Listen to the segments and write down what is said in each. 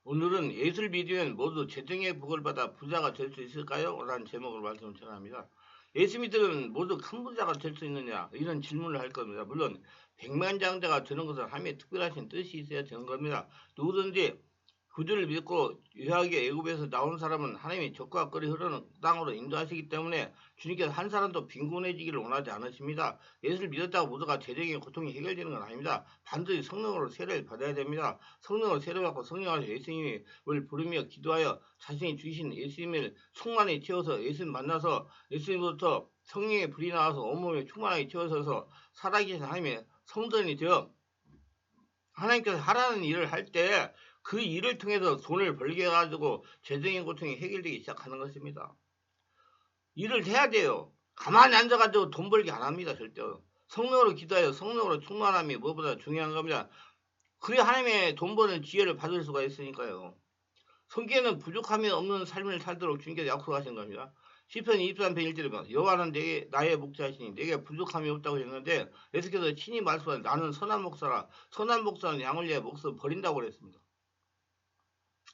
오늘은 예술 믿으면 모두 재정의 복을 받아 부자가 될 수 있을까요? 라는 제목으로 말씀을 전합니다. 예수 믿으면 모두 큰 부자가 될 수 있느냐? 이런 질문을 할 겁니다. 물론 백만장자가 되는 것은 하나님의 특별하신 뜻이 있어야 되는 겁니다. 누구든지 구주를 믿고 유하게 애굽에서 나온 사람은 하나님이 적과 꿀이 흐르는 땅으로 인도하시기 때문에 주님께서 한 사람도 빈곤해지기를 원하지 않으십니다. 예수를 믿었다고 모두가 재정의 고통이 해결되는 건 아닙니다. 반드시 성령으로 세례를 받아야 됩니다. 성령으로 세례받고 성령 안에서 예수님을 부르며 기도하여 자신이 주신 예수님을 충만히 채워서 예수님 만나서 예수님부터 성령의 불이 나와서 온몸에 충만하게 채워서 살아계신 하나님의 성전이 되어 하나님께서 하라는 일을 할 때 그 일을 통해서 돈을 벌게 해가지고 재정의 고통이 해결되기 시작하는 것입니다. 일을 해야 돼요. 가만히 앉아가지고 돈 벌기 안 합니다. 절대로. 성령으로 기도하여 성령으로 충만함이 무엇보다 중요한 겁니다. 그래 하나님의 돈 버는 기회를 받을 수가 있으니까요. 성경에는 부족함이 없는 삶을 살도록 주님께서 약속하신 겁니다. 시편 23편 1절에 보면 여호와는 나의 목자시니 내게 부족함이 없다고 했는데 예수께서 친히 말씀하신 나는 선한 목사라. 선한 목사는 양을 위해 목숨을 버린다고 그랬습니다.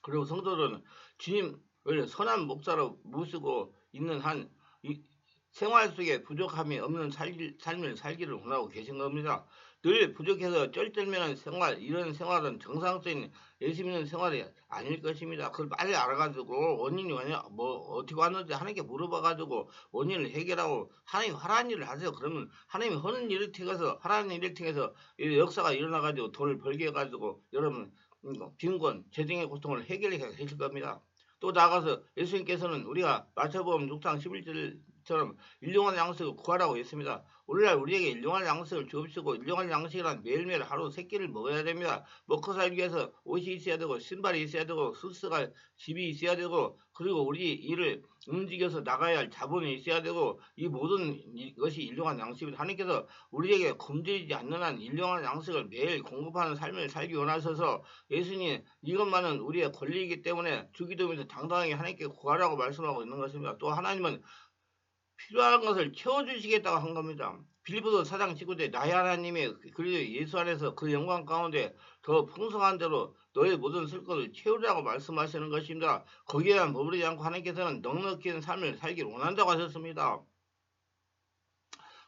그리고 성도들은 주님을 선한 목사로 모시고 있는 한 생활 속에 부족함이 없는 삶을 살기를 원하고 계신 겁니다. 늘 부족해서 쩔쩔매는 생활, 이런 생활은 정상적인 예수 믿는 생활이 아닐 것입니다. 그걸 빨리 알아가지고 원인이 어떻게 왔는지 하나님께 물어봐가지고 원인을 해결하고 하나님 하라는 일을 하세요. 그러면 하나님이 하는 일을 통해서 하라는 일을 통해서 역사가 일어나가지고 돈을 벌게 해가지고 여러분 빈곤, 재정의 고통을 해결해 가실 겁니다. 또 나아가서 예수님께서는 우리가 마태복음 6장 11절처럼 일용할 양식을 구하라고 했습니다. 오늘날 우리에게 일용할 양식을 주옵시고 일용할 양식이란 매일매일 하루 3끼를 먹어야 됩니다. 먹고 살기 위해서 옷이 있어야 되고 신발이 있어야 되고 수스가 집이 있어야 되고 그리고 우리 일을 움직여서 나가야 할 자본이 있어야 되고 이 모든 것이 일용할 양식입니다. 하나님께서 우리에게 굶주리지 않는 한 일용할 양식을 매일 공급하는 삶을 살기 원하셔서 예수님 이것만은 우리의 권리이기 때문에 주기도면서 당당하게 하나님께 구하라고 말씀하고 있는 것입니다. 또 하나님은 필요한 것을 채워주시겠다고 한 겁니다. 빌립보서 4장 19절 나의 하나님의 그리스도 예수 안에서 그 영광 가운데 더 풍성한 대로 너의 모든 쓸 것을 채우라고 말씀하시는 것입니다. 거기에만 머무르지 않고 하나님께서는 넉넉히 있는 삶을 살기를 원한다고 하셨습니다.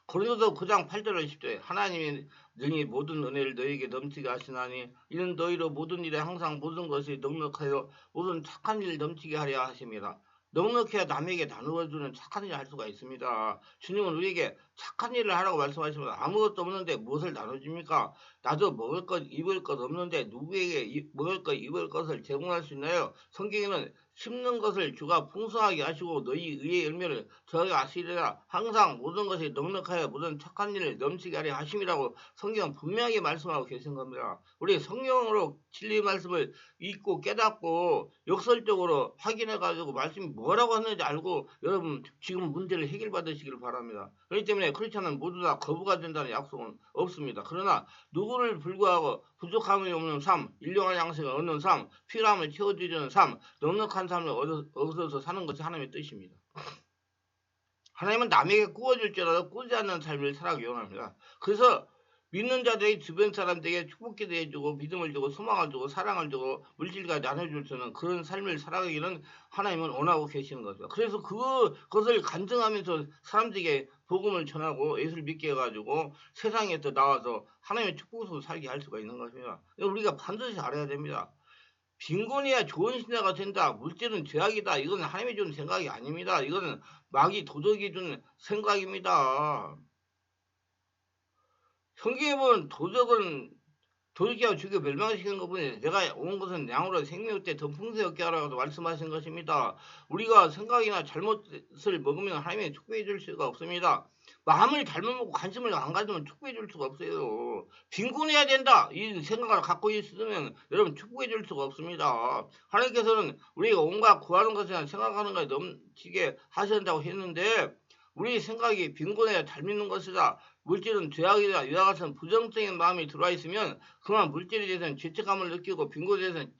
고린도서 9장 8절로 10절에 하나님이 능히 모든 은혜를 너희에게 넘치게 하시나니 이는 너희로 모든 일에 항상 모든 것이 넉넉하여 모든 착한 일을 넘치게 하려 하십니다. 넉넉해야 남에게 나누어주는 착한 일을 할 수가 있습니다. 주님은 우리에게 착한 일을 하라고 말씀하십니다. 아무것도 없는데 무엇을 나눠줍니까? 나도 먹을 것 입을 것 없는데 누구에게 먹을 것 입을 것을 제공할 수 있나요? 성경에는 심는 것을 주가 풍성하게 하시고 너희 의의 열매를 저희가 하시리라. 항상 모든 것이 넉넉하여 모든 착한 일을 넘치게 하려 하심이라고 성경은 분명하게 말씀하고 계신 겁니다. 우리 성경으로 진리 말씀을 읽고 깨닫고 역설적으로 확인해가지고 말씀이 뭐라고 하는지 알고 여러분 지금 문제를 해결받으시길 바랍니다. 그렇기 때문에 크리스찬은 모두 다 거부가 된다는 약속은 없습니다. 그러나 누구를 불구하고 부족함이 없는 삶, 일용할 양식을 얻는 삶, 필요함을 채워주려는 삶, 넉넉한 삶을 얻어서 사는 것이 하나님의 뜻입니다. 하나님은 남에게 구워줄지라도 꾸지 않는 삶을 살아가기 원합니다. 그래서 믿는 자들이 주변 사람들에게 축복기도 해주고 믿음을 주고 소망을 주고 사랑을 주고 물질과 나눠줄 수 있는 그런 삶을 살아가기는 하나님은 원하고 계시는 거죠. 그래서 그것을 간증하면서 사람들에게 복음을 전하고 예수를 믿게 해가지고 세상에 또 나와서 하나님의 축복으로 살게 할 수가 있는 것입니다. 우리가 반드시 알아야 됩니다. 빈곤이야 좋은 신자가 된다. 물질은 죄악이다. 이건 하나님이 준 생각이 아닙니다. 이거는 마귀 도덕이 준 생각입니다. 성경에 보면 도둑이야 죽여 멸망시키는 것뿐이 내가 온 것은 양으로 생명 때 더 풍성하게 하라고 말씀하신 것입니다. 우리가 생각이나 잘못을 먹으면 하나님이 축복해 줄 수가 없습니다. 마음을 잘못 먹고 관심을 안 가지면 축복해 줄 수가 없어요. 빈곤해야 된다. 이 생각을 갖고 있으면 여러분 축복해 줄 수가 없습니다. 하나님께서는 우리가 온갖 구하는 것이나 생각하는 것에 넘치게 하신다고 했는데 우리 생각이 빈곤해야 잘 믿는 것이다. 물질은 죄악이다. 이와 같은 부정적인 마음이 들어와 있으면 그만 물질에 대해서는 죄책감을 느끼고 빈곤에 대해서는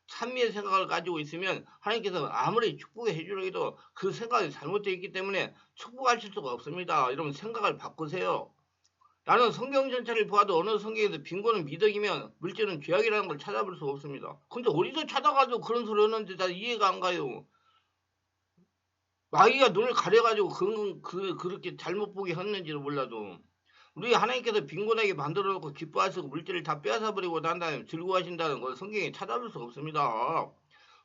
찬미의 생각을 가지고 있으면 하나님께서 아무리 축복해 주려 해도 그 생각이 잘못되어 있기 때문에 축복하실 수가 없습니다. 여러분 생각을 바꾸세요. 나는 성경 전체를 보아도 어느 성경에서 빈곤은 미덕이며 물질은 죄악이라는 걸 찾아볼 수 없습니다. 근데 어디서 찾아가지고 그런 소리 하는지 다 이해가 안 가요. 마귀가 눈을 가려가지고 그렇게 잘못 보게 했는지는 몰라도 우리 하나님께서 빈곤하게 만들어 놓고 기뻐하시고 물질을 다 빼앗아버리고 난 다음에 즐거워하신다는 걸 성경에 찾아볼 수 없습니다.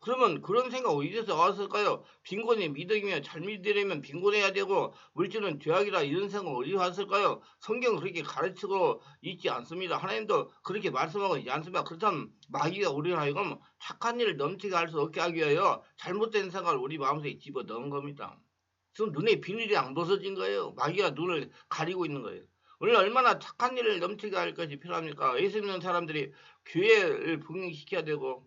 그러면 그런 생각 어디서 왔을까요? 빈곤이 미덕이며 잘 믿으려면 빈곤해야 되고 물질은 죄악이다 이런 생각 어디서 왔을까요? 성경은 그렇게 가르치고 있지 않습니다. 하나님도 그렇게 말씀하고 있지 않습니다. 그렇다면 마귀가 우리를 하여금 착한 일을 넘치게 할 수 없게 하기 위하여 잘못된 생각을 우리 마음속에 집어넣은 겁니다. 지금 눈에 비늘이 안 벗어진 거예요. 마귀가 눈을 가리고 있는 거예요. 오늘 얼마나 착한 일을 넘치게 할 것이 필요합니까? 예수 믿는 사람들이 교회를 북락시켜야 되고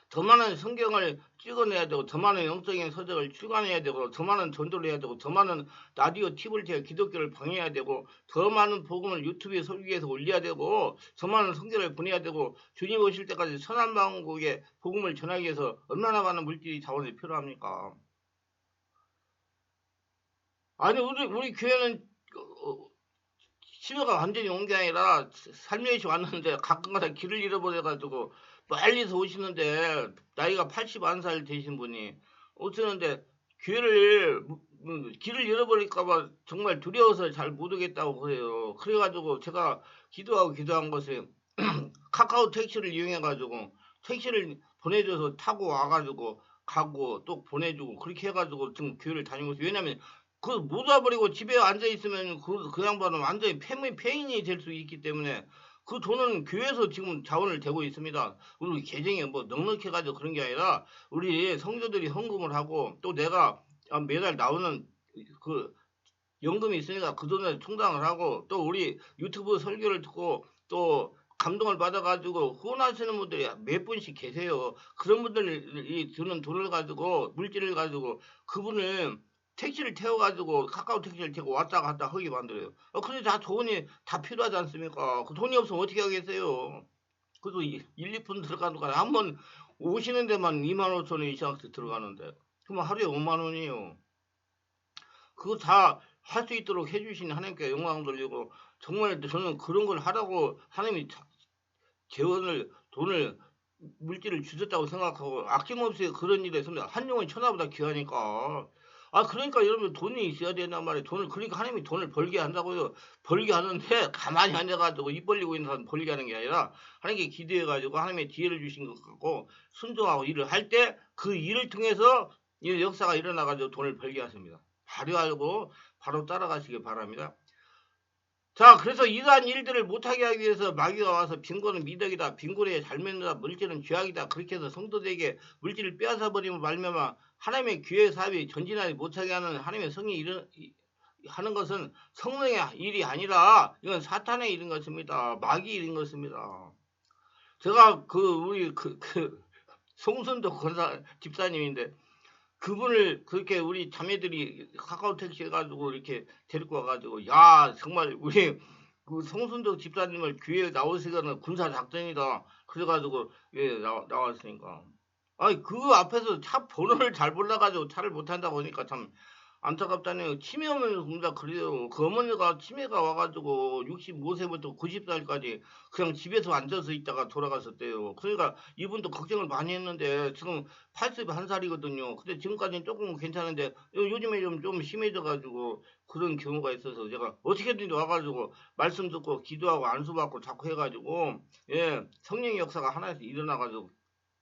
더 많은 성경을 찍어내야 되고 더 많은 영적인 서적을 출간해야 되고 더 많은 전도를 해야 되고 더 많은 라디오 팁을 통해 기독교를 방해해야 되고 더 많은 복음을 유튜브에 설교해서 올려야 되고 더 많은 성경을 보내야 되고 주님 오실 때까지 선한 방국에 복음을 전하기 위해서 얼마나 많은 물질이 자원이 필요합니까? 아니 우리 교회는 치료가 완전히 온 게 아니라 살며시 왔는데 가끔가다 길을 잃어버려가지고 빨리서 오시는데 나이가 81살 되신 분이 오시는데 길을 잃어버릴까봐 정말 두려워서 잘 못 오겠다고 그래요. 그래가지고 제가 기도한 것이 카카오 택시를 이용해가지고 택시를 보내줘서 타고 와가지고 가고 또 보내주고 그렇게 해가지고 지금 교회를 다니고 있어요. 왜냐면 못 와버리고 집에 앉아 있으면 그 양반은 완전히 폐인이 될 수 있기 때문에 그 돈은 교회에서 지금 자원을 대고 있습니다. 우리 계정에 뭐 넉넉해가지고 그런 게 아니라 우리 성도들이 헌금을 하고 또 내가 매달 나오는 그 연금이 있으니까 그 돈을 충당을 하고 또 우리 유튜브 설교를 듣고 또 감동을 받아가지고 후원하시는 분들이 몇 분씩 계세요. 그런 분들이 드는 돈을 가지고 물질을 가지고 그분을 택시를 태워가지고 카카오 택시를 태고 왔다 갔다 하게 만들어요. 근데 다 돈이 다 필요하지 않습니까? 그 돈이 없으면 어떻게 하겠어요? 그래도 1, 2분 들어가는 거 한 번 오시는 데만 2만 5천 원 이상씩 들어가는데 그러면 하루에 5만 원이에요. 그거 다 할 수 있도록 해주신 하나님께 영광 돌리고 정말 저는 그런 걸 하라고 하나님이 재원을 돈을 물질을 주셨다고 생각하고 아낌없이 그런 일에 있습니다. 한 영혼 천하보다 귀하니까. 그러니까 여러분 돈이 있어야 된단 말이에요. 돈을 그러니까 하나님이 돈을 벌게 한다고요. 벌게 하는데 가만히 앉아가지고 입 벌리고 있는 사람 벌게 하는 게 아니라 하나님께 기도해가지고 하나님의 기회를 주신 것 같고 순종하고 일을 할 때 그 일을 통해서 이 역사가 일어나가지고 돈을 벌게 하십니다. 바로 알고 바로 따라가시기 바랍니다. 자, 그래서 이러한 일들을 못하게 하기 위해서 마귀가 와서 빈곤은 미덕이다, 빈곤에 잘 맺는다, 물질은 죄악이다. 그렇게 해서 성도들에게 물질을 빼앗아 버리면 말미암아 하나님의 교회 사업이 전진하지 못하게 하는 하나님의 성이 하는 것은 성령의 일이 아니라 이건 사탄의 일인 것입니다. 마귀 일인 것입니다. 제가 우리 송순도 권사 집사님인데 그분을 그렇게 우리 자매들이 카카오 택시 해가지고 이렇게 데리고 와가지고 야 정말 우리 그 성순도 집사님을 교회에 나오시거나 군사 작전이다 그래가지고 예 나왔으니까 아니 그 앞에서 차 번호를 잘 몰라가지고 차를 못 탄다고 하니까 참 안타깝다네요. 치매 오면 진짜 그래요. 그 어머니가 치매가 와가지고 65세부터 90살까지 그냥 집에서 앉아서 있다가 돌아가셨대요. 그러니까 이분도 걱정을 많이 했는데 지금 81살이거든요. 근데 지금까지는 조금 괜찮은데 요즘에 좀 심해져가지고 그런 경우가 있어서 제가 어떻게든 와가지고 말씀 듣고 기도하고 안수받고 자꾸 해가지고 예 성령의 역사가 하나에서 일어나가지고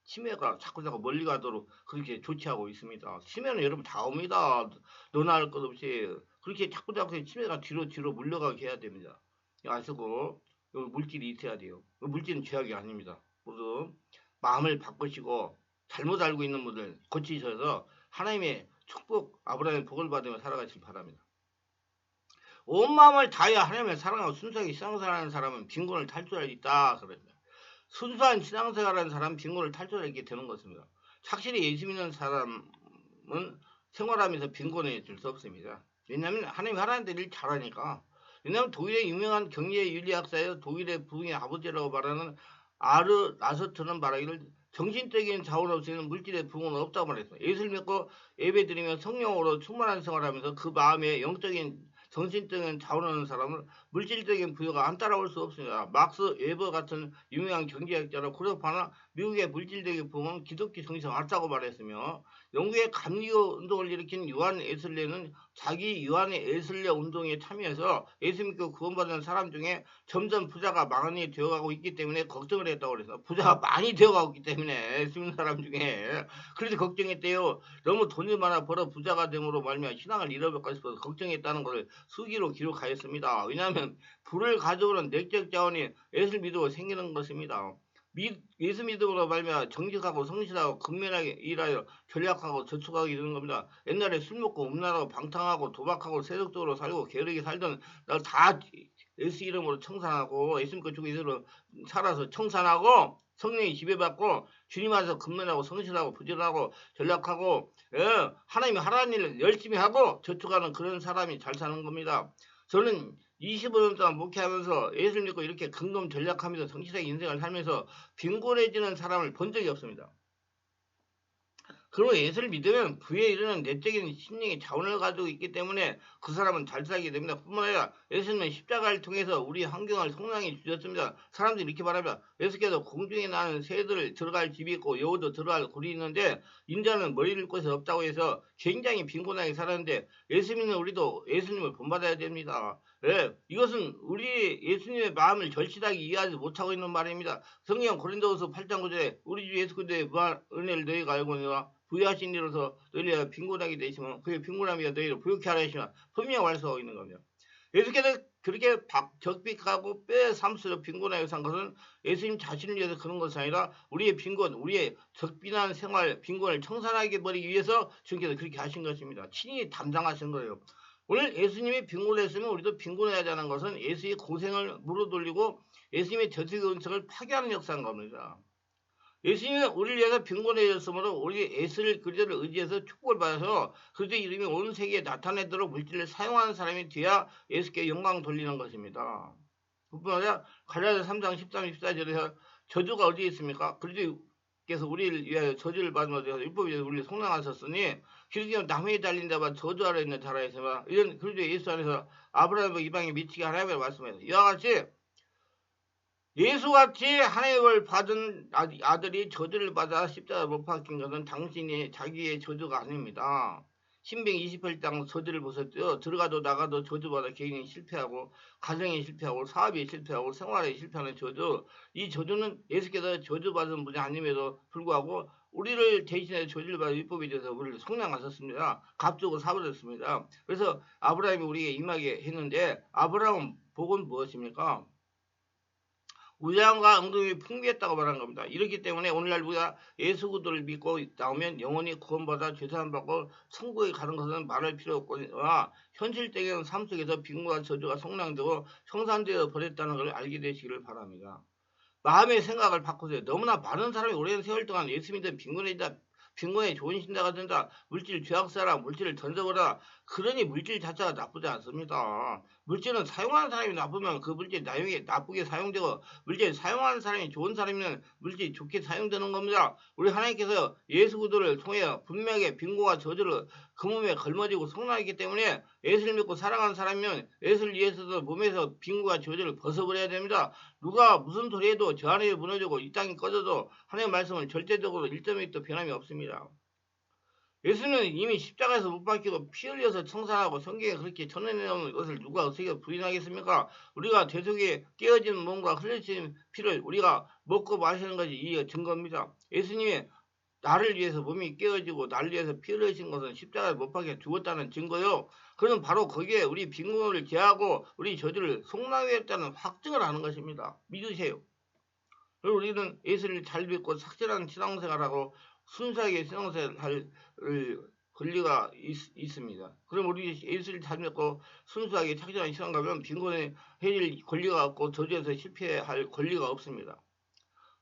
치매가 자꾸 멀리 가도록 그렇게 조치하고 있습니다. 치매는 여러분 다 옵니다. 너나 할 것 없이 그렇게 자꾸 치매가 뒤로 물러가게 해야 됩니다. 아시고 물질이 있어야 돼요. 물질은 죄악이 아닙니다. 모두 마음을 바꾸시고 잘못 알고 있는 분들 고치셔서 하나님의 축복 아브라함의 복을 받으며 살아가시기 바랍니다. 온 마음을 다하여 하나님을 사랑하고 순수하게 신앙생활하는 사람은 빈곤을 탈출할 수 있다. 그럽니다. 순수한 신앙생활하는 사람은 빈곤을 탈출하게 되는 것입니다. 확실히 예수 믿는 사람은 생활하면서 빈곤해질 수 없습니다. 왜냐하면 하나님들 일 잘하니까. 왜냐하면 독일의 유명한 경제윤리학자예요. 독일의 부흥의 아버지라고 말하는 나서트는 말하기를 정신적인 자원 없이는 물질의 부흥은 없다고 말했어요. 예수를 믿고 예배드리며 성령으로 충만한 생활하면서 그 마음에 영적인 정신적인 자원하는 사람은 물질적인 부여가 안 따라올 수 없습니다. 막스 웨버 같은 유명한 경제학자는 고려파나 미국의 물질적인 부흥은 기독교 정신을 옳다고 말했으며 영국의 감리교 운동을 일으킨 요한 에슬레는 자기 요한의 에슬레 운동에 참여해서 예수 믿고 구원받은 사람 중에 점점 부자가 많이 되어가고 있기 때문에 걱정을 했다고 그래서 부자가 많이 되어가고 있기 때문에 예수 믿는 사람 중에 그래서 걱정했대요. 너무 돈이 많아 벌어 부자가 됨으로 말미암아 신앙을 잃어버릴까 싶어서 걱정했다는 것을 수기로 기록하였습니다. 왜냐하면 불을 가져오는 내적 자원이 예수 믿음으로 생기는 것입니다. 예수 믿음으로 말미암아 정직하고 성실하고 근면하게 일하여 전략하고 저축하게 되는 겁니다. 옛날에 술 먹고 음란하고 방탕하고 도박하고 세속적으로 살고 게으르게 살던 날 다 예수 이름으로 청산하고 예수 믿고 주고 이대로 살아서 청산하고 성령이 지배받고 주님 안에서 근면하고 성실하고 부지런하고 전략하고 하나님이 하라는 일을 열심히 하고 저축하는 그런 사람이 잘 사는 겁니다. 저는 25년 동안 목회하면서 예수 믿고 이렇게 근검 전략하면서 성실하게 인생을 살면서 빈곤해지는 사람을 본 적이 없습니다. 그리고 예수를 믿으면 부에 이르는 내적인 심령의 자원을 가지고 있기 때문에 그 사람은 잘 살게 됩니다. 뿐만 아니라 예수님은 십자가를 통해서 우리 환경을 성량히 주셨습니다. 사람들이 이렇게 말합니다. 예수께서 공중에 나는 새들 들어갈 집이 있고 여우도 들어갈 굴이 있는데 인자는 머리를 곳이 없다고 해서 굉장히 빈곤하게 살았는데 예수 믿는 우리도 예수님을 본받아야 됩니다. 이것은 우리 예수님의 마음을 절실하게 이해하지 못하고 있는 말입니다. 성경 고린도후서 8장 9절에 우리 주 예수 그리스도의 무한 은혜를 너희가 알고니와 부유하신 이로서 너희가 빈곤하게 되시면 그의 빈곤함이 너희를 부유케 하려 하시면 분명히 말씀하고 있는 겁니다. 예수께서 그렇게 적빅하고 빼삼수로 빈곤하게 산 것은 예수님 자신을 위해서 그런 것이 아니라 우리의 빈곤, 우리의 적빈한 생활, 빈곤을 청산하게 버리기 위해서 주님께서 그렇게 하신 것입니다. 친히 담당하신 거예요. 오늘 예수님이 빈곤했으면 우리도 빈곤해야 하는 것은 예수의 고생을 물어돌리고 예수님의 저택의 은총을 파괴하는 역사인 겁니다. 예수님은 우리를 위해서 빈곤해졌으므로 우리 예수를 그리스도를 의지해서 축복을 받아서 그리스도의 이름이 온 세계에 나타내도록 물질을 사용하는 사람이 돼야 예수께 영광 돌리는 것입니다. 뿐만 아니라 갈라디아 3장 13, 14절에서 저주가 어디에 있습니까? 그리스도께서 우리를 위하여 저주를 받은 것에 율법에 대해서 우리를 속량하셨으니 그리스도는 남에게 달린 자만 저주하려 있는 자라 했으나 이런 그리스도 예수 안에서 아브라함과 이방에 미치게 하나님을 말씀하셨다. 이와 같이 예수같이 하나님을 받은 아들이 저주를 받아 십자가에 못 박힌 것은 당신이 자기의 저주가 아닙니다. 신명 28장 저주를 보셨죠? 들어가도 나가도 저주받아 개인이 실패하고 가정이 실패하고 사업이 실패하고 생활에 실패하는 저주. 이 저주는 예수께서 저주받은 분이 아님에도 불구하고 우리를 대신해 저주를 받은 율법에 대해서 우리를 속량하셨습니다. 값주고 사버렸습니다. 그래서 아브라함이 우리에게 임하게 했는데 아브라함 복은 무엇입니까? 우양과 은금이 풍부했다고 말한 겁니다. 이렇기 때문에 오늘날 우리가 예수 그리스도를 믿고 나오면 영원히 구원받아 죄사함 받고 천국에 가는 것은 말할 필요 없거니와 현실적인 삶 속에서 빈곤과 저주가 성량되고 청산되어 버렸다는 걸 알게 되시기를 바랍니다. 마음의 생각을 바꾸세요. 너무나 많은 사람이 오랜 세월 동안 예수 믿는 빈곤에 좋은 신자가 된다. 물질 죄악사라 물질을 던져버라. 그러니 물질 자체가 나쁘지 않습니다. 물질은 사용하는 사람이 나쁘면 그 물질 나쁘게 사용되고 물질 사용하는 사람이 좋은 사람이면 물질이 좋게 사용되는 겁니다. 우리 하나님께서 예수 그리스도를 통해 분명하게 빈곤과 저주를 그 몸에 걸머지고 성나기 때문에 예수를 믿고 살아가는 사람이면 예수를 위해서도 몸에서 빈곤과 저주를 벗어버려야 됩니다. 누가 무슨 소리 해도 저 하늘이 무너지고 이 땅이 꺼져도 하나님의 말씀은 절대적으로 1.1도 변함이 없습니다. 예수는 이미 십자가에서 못 박히고 피 흘려서 청산하고 성경에 그렇게 전해놓은 것을 누가 어떻게 부인하겠습니까? 우리가 대속에 깨어진 몸과 흘려진 피를 우리가 먹고 마시는 것이 이 증거입니다. 예수님이 나를 위해서 몸이 깨어지고 나를 위해서 피 흘리신 것은 십자가에 못 박혀 죽었다는 증거요. 그는 바로 거기에 우리 빈곤을 제하고 우리 저주를 속량했다는 확증을 하는 것입니다. 믿으세요. 그리고 우리는 예수를 잘 믿고 착실한 신앙생활하고 순수하게 신앙생활을 할 권리가 있습니다. 그럼 우리 예수를 잘 믿고 순수하게 착실한 신앙가면 빈곤에 해질 권리가 없고 저주에서 실패할 권리가 없습니다.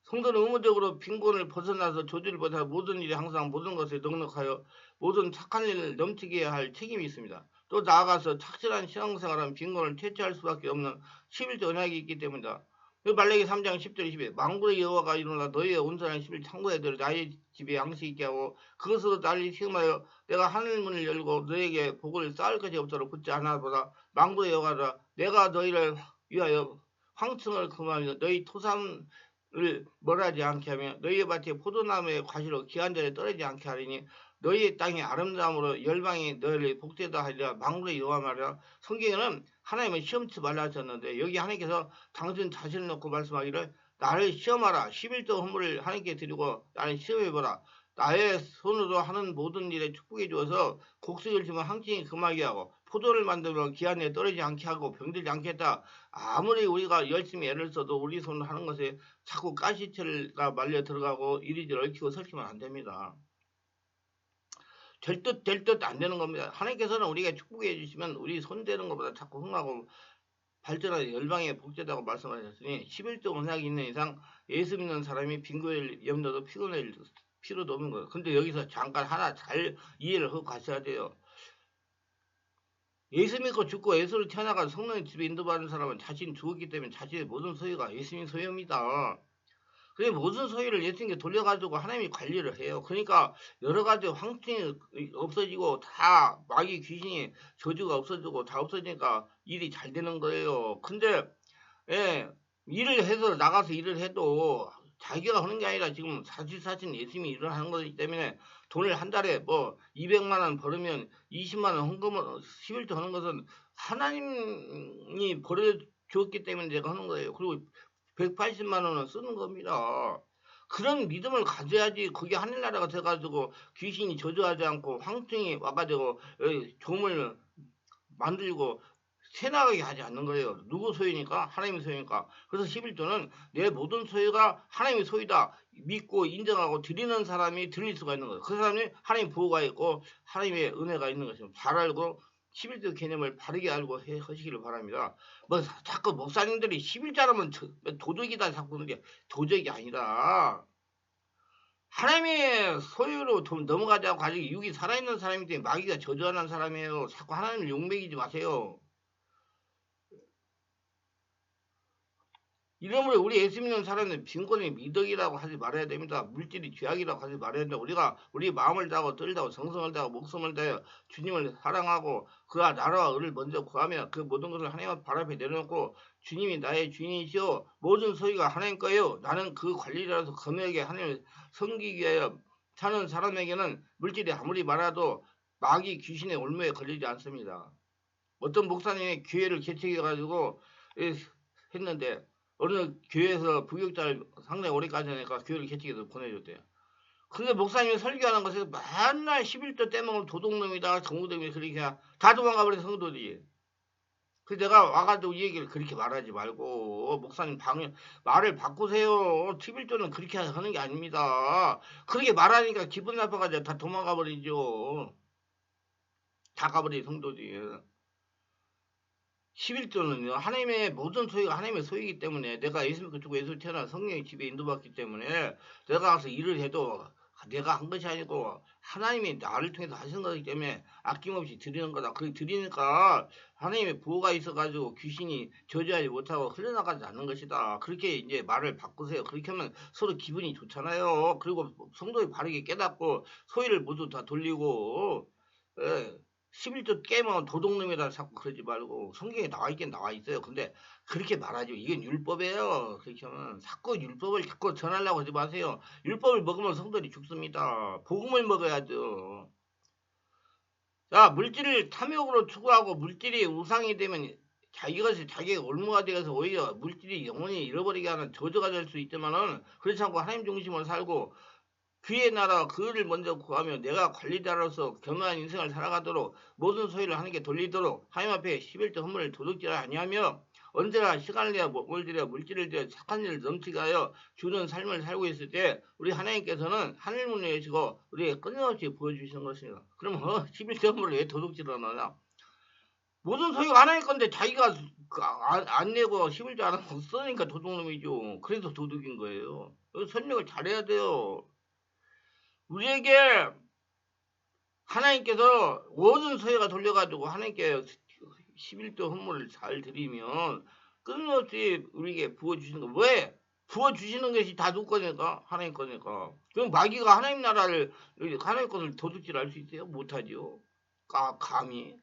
성도는 의무적으로 빈곤을 벗어나서 저주를 벗어나 모든 일에 항상 모든 것에 넉넉하여 모든 착한 일을 넘치게 할 책임이 있습니다. 또 나아가서 착실한 신앙생활은 빈곤을 퇴치할 수밖에 없는 11조 언약이 있기 때문이다. 말라기 3장 10절 20절 망군의 여호와가 일어나 너희의 온전한 힘을 창고에 들어 나의 집에 양식 있게 하고 그것으로 난리 시험하여 내가 하늘 문을 열고 너에게 복을 쌓을 것이 없도록 붙지 않아보다 망군의 여호와라 내가 너희를 위하여 황층을 금하며 너희 토산을 멀하지 않게 하며 너희의 밭에 포도나무의 과실로 기한절에 떨어지지 않게 하리니 너희의 땅의 아름다움으로 열방이 너희를 복되다 하리라. 망군의 여호와 말이라. 성경에는 하나님은 시험치 말라 하셨는데 여기 하나님께서 당신 자신을 놓고 말씀하기를 나를 시험하라. 11조 헌물을 하나님께 드리고 나를 시험해보라. 나의 손으로 하는 모든 일에 축복해 주어서 곡식을 주면 항진이 금하게 하고 포도를 만들면 기한에 떨어지지 않게 하고 병들지 않겠다. 아무리 우리가 열심히 애를 써도 우리 손으로 하는 것에 자꾸 가시체가 말려 들어가고 이리저리 얽히고 설키면 안 됩니다. 될 듯 안 되는 겁니다. 하나님께서는 우리가 축복해 주시면 우리 손대는 것보다 자꾸 흥하고 발전하는 열방에 복되다고 말씀하셨으니 11조 언약이 있는 이상 예수 믿는 사람이 빈곤일 염려도 피곤할 필요도 없는 거예요. 근데 여기서 잠깐 하나 잘 이해를 하고 가셔야 돼요. 예수 믿고 죽고 예수를 태어나가 성령의 집에 인도받은 사람은 자신이 죽었기 때문에 자신의 모든 소유가 예수님 소유입니다. 그래 모든 소유를 예수님께 돌려가지고 하나님이 관리를 해요. 그러니까 여러 가지 황증이 없어지고 다 마귀 귀신이 저주가 없어지고 다 없어지니까 일이 잘 되는 거예요. 근데 예, 일을 해서 나가서 일을 해도 자기가 하는 게 아니라 지금 사실 예수님이 일을 하는 거기 때문에 돈을 한 달에 뭐 200만 원 벌으면 20만 원 헌금을 11조 하는 것은 하나님이 벌어주었기 때문에 내가 하는 거예요. 그리고 180만 원은 쓰는 겁니다. 그런 믿음을 가져야지 그게 하늘나라가 돼가지고 귀신이 저주하지 않고 황충이 와가지고 종을 만들고 새나가게 하지 않는 거예요. 누구 소유니까? 하나님의 소유니까. 그래서 11조는 내 모든 소유가 하나님의 소유다. 믿고 인정하고 드리는 사람이 드릴 수가 있는 거예요. 그 사람이 하나님 보호가 있고 하나님의 은혜가 있는 것입니다. 잘 알고 11조 개념을 바르게 알고 하시기를 바랍니다. 뭐 자꾸 목사님들이 11조라면 도덕이다 자꾸 그러는 게 도덕이 아니라 하나님의 소유로 넘어가자고 가지고 육이 살아있는 사람이기 때문에 마귀가 저주하는 사람이에요. 자꾸 하나님을 욕먹이지 마세요. 이러므로 우리 예수 믿는 사람은 빈곤이 미덕이라고 하지 말아야 됩니다. 물질이 죄악이라고 하지 말아야 된다. 우리가 우리 마음을 다하고 뜰 다하고 정성을 다하고 목숨을 다하여 주님을 사랑하고 그와 나라와 의를 먼저 구하며 그 모든 것을 하나님 발 앞에 내려놓고 주님이 나의 주인이시오. 모든 소유가 하나님 거예요. 나는 그 관리자라서 검역에 하나님을 섬기기 위하여 사는 사람에게는 물질이 아무리 많아도 마귀 귀신의 올무에 걸리지 않습니다. 어떤 목사님이 교회를 개척해가지고 했는데 어느 교회에서 부교육자를 상당히 오래까지 하니까 교회를 개척해서 보내줬대요. 근데 목사님이 설교하는 것에서 맨날 11조 떼먹은 도둑놈이다 정우놈이 그렇게 다 도망가 버린 성도들이. 그래서 내가 와가지고 이 얘기를 그렇게 말하지 말고 목사님 말을 바꾸세요. 11조는 그렇게 하는 게 아닙니다. 그렇게 말하니까 기분 나빠가지고 다 도망가 버리죠. 다 가버린 성도들이. 11조는요, 하나님의 모든 소유가 하나님의 소유이기 때문에 내가 예수 믿고 죽고 예수 태어나 성령의 집에 인도받기 때문에 내가 가서 일을 해도 내가 한 것이 아니고 하나님이 나를 통해서 하신 거기 때문에 아낌없이 드리는 거다. 그렇게 드리니까 하나님의 보호가 있어가지고 귀신이 저주하지 못하고 흘러나가지 않는 것이다. 그렇게 이제 말을 바꾸세요. 그렇게 하면 서로 기분이 좋잖아요. 그리고 성도를 바르게 깨닫고 소유를 모두 다 돌리고 예. 11조 깨면 도둑놈이다 자꾸 그러지 말고 성경에 나와 있긴 나와 있어요. 근데 그렇게 말하지 이건 율법이에요. 그렇게 하면 자꾸 율법을 자꾸 전하려고 하지 마세요. 율법을 먹으면 성들이 죽습니다. 복음을 먹어야죠. 자, 물질을 탐욕으로 추구하고 물질이 우상이 되면 이것이 자기가 올무가 되어서 오히려 물질이 영원히 잃어버리게 하는 저주가 될 수 있지만은 그렇지 않고 하나님 중심으로 살고 그의 나라 그를 먼저 구하며 내가 관리자로서 경건한 인생을 살아가도록 모든 소유를 하나님께 돌리도록 하나님 앞에 11조 헌물을 도둑질을 아니하며 언제나 시간을 내어 몸을 들여 물질을 들여 착한 일을 넘치게 하여 주는 삶을 살고 있을 때 우리 하나님께서는 하늘 문을 여시고 우리에게 끊임없이 보여주시는 것입니다. 그럼 11조 헌물을 왜 도둑질을 하느냐? 모든 소유가 하나님 건데 자기가 안 내고 11조 안 하고 쓰니까 도둑놈이죠. 그래서 도둑인 거예요. 설명을 잘해야 돼요. 우리에게 하나님께서 모든 소유가 돌려가지고 하나님께 11조 헌물을 잘 드리면 끊임없이 우리에게 부어주시는 거. 왜? 부어주시는 것이 다 누구 거니까? 하나님 거니까. 그럼 마귀가 하나님 나라를, 하나님 것을 도둑질 할 수 있어요? 못하지요. 감히.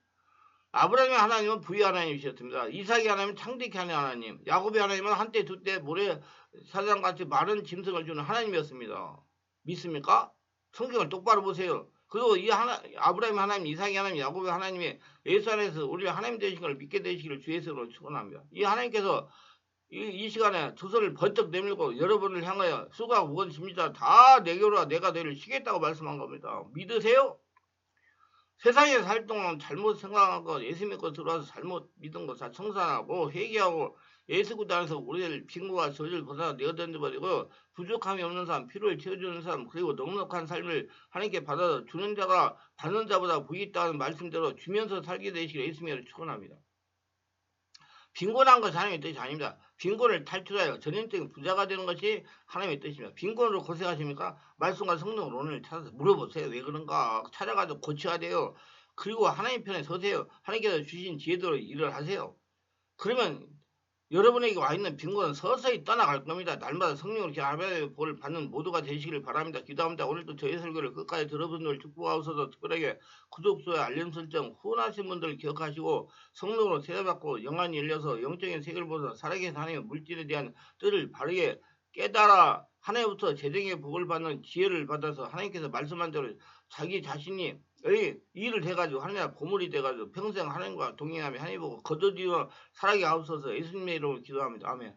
아브라함의 하나님은 부의 하나님이셨습니다. 이삭의 하나님은 창대케 하는 하나님. 야곱의 하나님은 한때 두때 모래 사장같이 마른 짐승을 주는 하나님이었습니다. 믿습니까? 성경을 똑바로 보세요. 그리고 이 아브라함의 하나님, 이삭의 하나님, 야곱의 하나님이 예수 안에서 우리가 하나님 되신 걸 믿게 되시기를 주 예수로 축원합니다. 이 하나님께서 이 시간에 두 손을 번쩍 내밀고 여러분을 향하여 수고하고 무거우십니다. 다 내게로 와 내가 너를 쉬겠다고 말씀한 겁니다. 믿으세요? 세상에 살 동안 잘못 생각한 거, 예수 믿고 들어와서 잘못 믿은 거 다 청산하고 회개하고 예수 구도 안에서 우리를 빈고와 저주를 벗어나 내어던져버리고 부족함이 없는 사람, 필요를 채워주는 사람, 그리고 넉넉한 삶을 하나님께 받아 주는 자가 받는 자보다 복이 있다는 말씀대로 주면서 살게 되시기를 예수님으로 축원합니다. 빈곤한 것이 하나님의 뜻이 아닙니다. 빈곤을 탈출하여 전인적인 부자가 되는 것이 하나님의 뜻입니다. 빈곤으로 고생하십니까? 말씀과 성령을 오늘 찾아서 물어보세요. 왜 그런가? 찾아가지고 고쳐야 돼요. 그리고 하나님 편에 서세요. 하나님께서 주신 지혜대로 일을 하세요. 그러면 여러분에게 와 있는 빈곤은 서서히 떠나갈 겁니다. 날마다 성령으로 하나님의 복을 받는 모두가 되시기를 바랍니다. 기도합니다. 오늘도 저희 설교를 끝까지 들어본 분들 축복하옵소서. 특별하게 구독수와 알림 설정 후원하신 분들 기억하시고 성령으로 세례받고 영안이 열려서 영적인 세계를 보서 살아계신 하나님의 물질에 대한 뜻을 바르게 깨달아 하나님부터 재정의 복을 받는 지혜를 받아서 하나님께서 말씀한 대로 자기 자신이 일을 해가지고 하나님 보물이 돼가지고 평생 하나님과 동행하며 하나님 보고 거두어 살아게 하옵소서. 예수님의 이름으로 기도합니다. 아멘.